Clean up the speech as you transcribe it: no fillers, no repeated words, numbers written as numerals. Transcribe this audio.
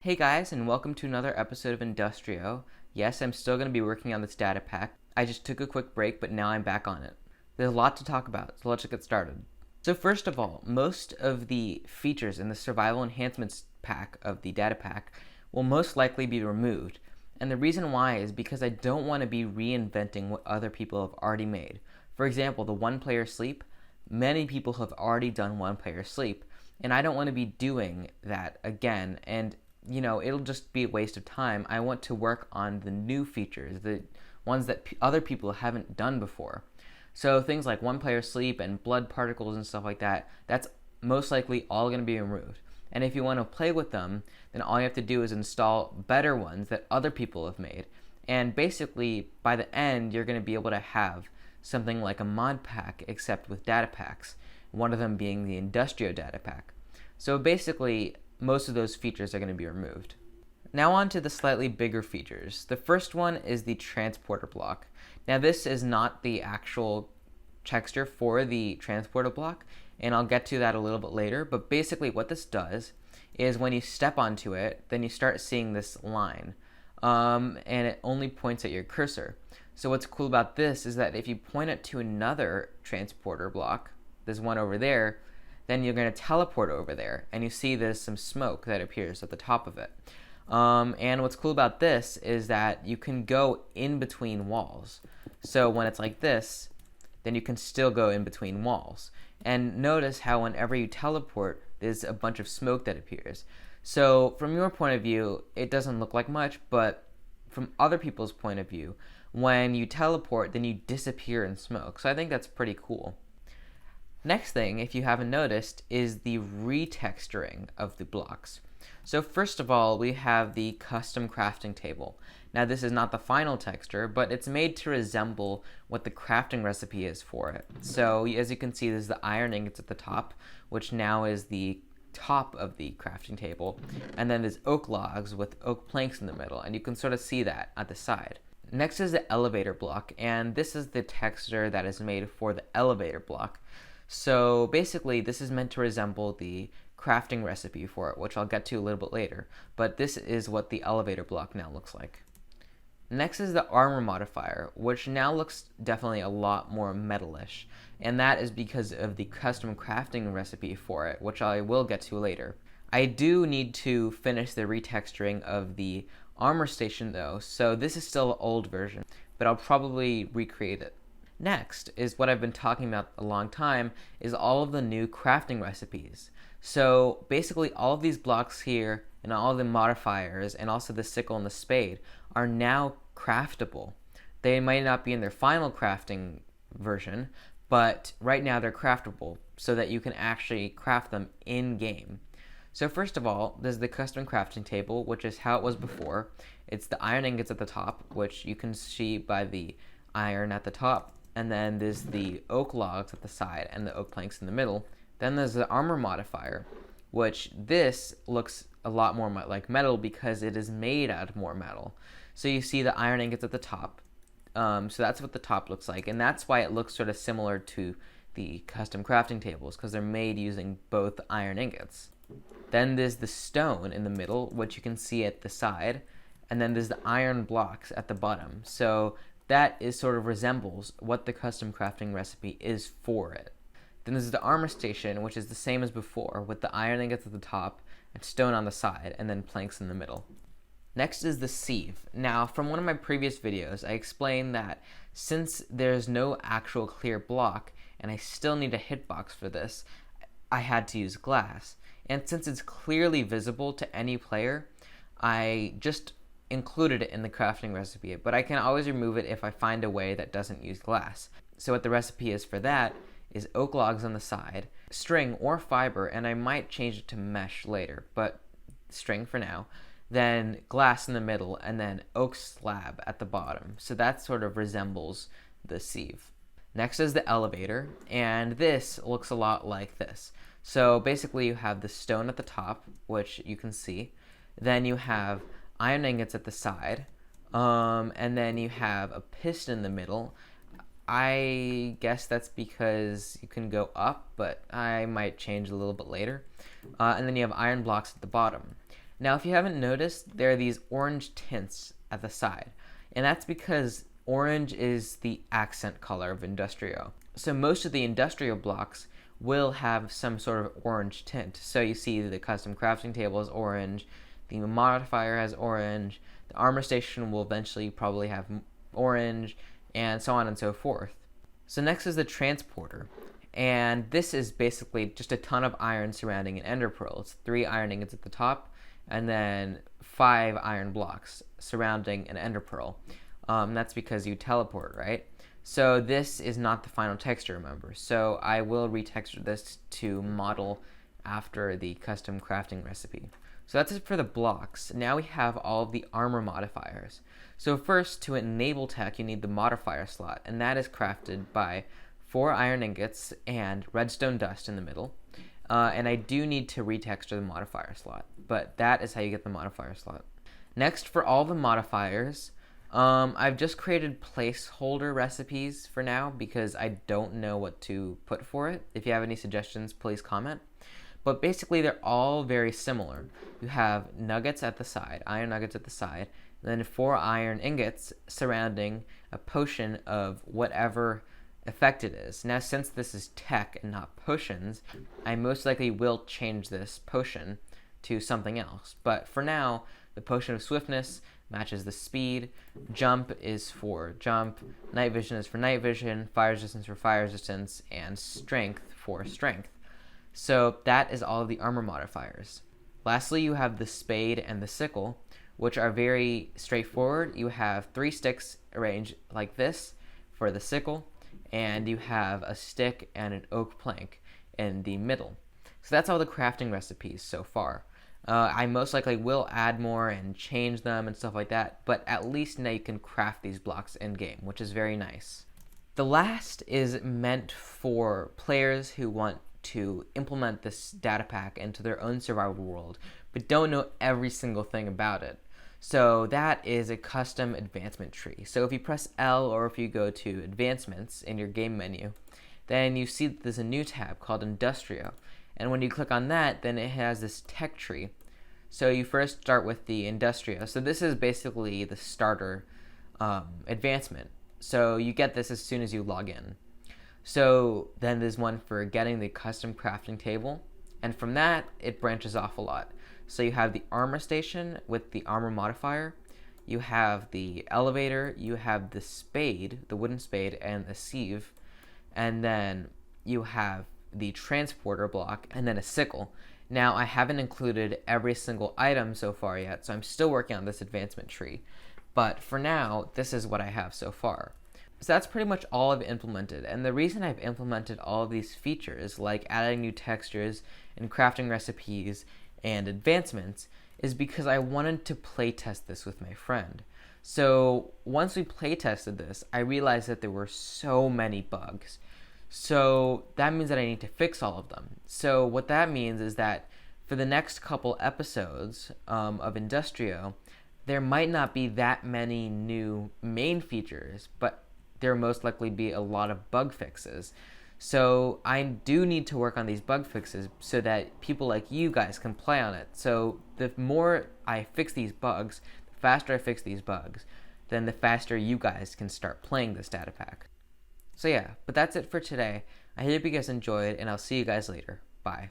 Hey guys, and welcome to another episode of Industrio. Yes, I'm still going to be working on this data pack. I just took a quick break, but now I'm back on it. There's a lot to talk about, so let's get started. So first of all, most of the features in the survival enhancements pack of the data pack will most likely be removed. And the reason why is because I don't want to be reinventing what other people have already made. For example, the one-player sleep, many people have already done one-player sleep, and I don't want to be doing that again, and it'll just be a waste of time. I want to work on the new features, the ones that other people haven't done before. So things like one-player sleep and blood particles and stuff like that, that's most likely all going to be removed. And if you want to play with them, then all you have to do is install better ones that other people have made. And basically, by the end, you're going to be able to have something like a mod pack, except with data packs, one of them being the Industrio Datapack. So basically, most of those features are going to be removed. Now on to the slightly bigger features. The first one is the transporter block. Now this is not the actual texture for the transporter block, and I'll get to that a little bit later, but basically what this does is when you step onto it, then you start seeing this line, and it only points at your cursor. So what's cool about this is that if you point it to another transporter block, there's one over there, then you're going to teleport over there, and you see there's some smoke that appears at the top of it. And what's cool about this is that you can go in between walls. So when it's like this, then you can still go in between walls. And notice how whenever you teleport, there's a bunch of smoke that appears. So from your point of view, it doesn't look like much, but from other people's point of view, when you teleport, then you disappear in smoke. So I think that's pretty cool. Next thing, if you haven't noticed, is the retexturing of the blocks. So first of all, we have the custom crafting table. Now this is not the final texture, but it's made to resemble what the crafting recipe is for it. So as you can see, there's the iron ingots at the top, which now is the top of the crafting table. And then there's oak logs with oak planks in the middle, and you can sort of see that at the side. Next is the elevator block, and this is the texture that is made for the elevator block. So basically, this is meant to resemble the crafting recipe for it, which I'll get to a little bit later, but this is what the elevator block now looks like. Next is the armor modifier, which now looks definitely a lot more metalish, and that is because of the custom crafting recipe for it, which I will get to later. I do need to finish the retexturing of the armor station though, so this is still an old version, but I'll probably recreate it. Next is what I've been talking about a long time, is all of the new crafting recipes. So basically all of these blocks here and all of the modifiers and also the sickle and the spade are now craftable. They might not be in their final crafting version, but right now they're craftable so that you can actually craft them in game. So first of all, there's the custom crafting table, which is how it was before. It's the iron ingots at the top, which you can see by the iron at the top. And then there's the oak logs at the side and the oak planks in the middle. Then there's the armor modifier, which this looks a lot more like metal because it is made out of more metal. So you see the iron ingots at the top. So that's what the top looks like, and that's why it looks sort of similar to the custom crafting tables, because they're made using both iron ingots. Then there's the stone in the middle, which you can see at the side, and then there's the iron blocks at the bottom. So that is sort of resembles what the custom crafting recipe is for it. Then there's the armor station, which is the same as before, with the iron ingots at the top and stone on the side, and then planks in the middle. Next is the sieve. Now, from one of my previous videos, I explained that since there's no actual clear block, and I still need a hitbox for this, I had to use glass. And since it's clearly visible to any player, I just included it in the crafting recipe, but I can always remove it if I find a way that doesn't use glass. So what the recipe is for that is oak logs on the side, string or fiber, and I might change it to mesh later, but string for now, then glass in the middle, and then oak slab at the bottom. So that sort of resembles the sieve. Next is the elevator, and this looks a lot like this. So basically you have the stone at the top, which you can see, then you have iron ingots at the side, and then you have a piston in the middle. I guess that's because you can go up, but I might change a little bit later. And then you have iron blocks at the bottom. Now, if you haven't noticed, there are these orange tints at the side, and that's because orange is the accent color of Industrio. So most of the Industrio blocks will have some sort of orange tint. So you see the custom crafting table is orange, the modifier has orange, the armor station will eventually probably have orange, and so on and so forth. So next is the transporter. And this is basically just a ton of iron surrounding an ender pearl. It's 3 iron ingots at the top, and then 5 iron blocks surrounding an ender pearl. That's because you teleport, right? So this is not the final texture, remember. So I will retexture this to model after the custom crafting recipe. So that's it for the blocks. Now we have all of the armor modifiers. So first, to enable tech, you need the modifier slot, and that is crafted by 4 iron ingots and redstone dust in the middle. And I do need to retexture the modifier slot, but that is how you get the modifier slot. Next, for all the modifiers, I've just created placeholder recipes for now because I don't know what to put for it. If you have any suggestions, please comment. But basically, they're all very similar. You have nuggets at the side, iron nuggets at the side, and then 4 iron ingots surrounding a potion of whatever effect it is. Now, since this is tech and not potions, I most likely will change this potion to something else. But for now, the potion of swiftness matches the speed, jump is for jump, night vision is for night vision, fire resistance for fire resistance, and strength for strength. So that is all of the armor modifiers. Lastly, you have the spade and the sickle, which are very straightforward. You have 3 sticks arranged like this for the sickle, and you have a stick and an oak plank in the middle. So that's all the crafting recipes so far. I most likely will add more and change them and stuff like that, but at least now you can craft these blocks in-game, which is very nice. The last is meant for players who want to implement this data pack into their own survival world, but don't know every single thing about it. So that is a custom advancement tree. So if you press L or if you go to advancements in your game menu, then you see that there's a new tab called Industrio. And when you click on that, then it has this tech tree. So you first start with the Industrio. So this is basically the starter advancement. So you get this as soon as you log in. So then there's one for getting the custom crafting table. And from that, it branches off a lot. So you have the armor station with the armor modifier. You have the elevator. You have the spade, the wooden spade, and a sieve. And then you have the transporter block, and then a sickle. Now, I haven't included every single item so far yet, so I'm still working on this advancement tree. But for now, this is what I have so far. So that's pretty much all I've implemented, and the reason I've implemented all of these features, like adding new textures and crafting recipes and advancements, is because I wanted to playtest this with my friend. So once we playtested this, I realized that there were so many bugs. So that means that I need to fix all of them. So what that means is that for the next couple episodes of Industrio, there might not be that many new main features, but there most likely be a lot of bug fixes. So I do need to work on these bug fixes so that people like you guys can play on it. So the more I fix these bugs, the faster I fix these bugs, then the faster you guys can start playing this data pack. So yeah, but that's it for today. I hope you guys enjoyed, and I'll see you guys later. Bye.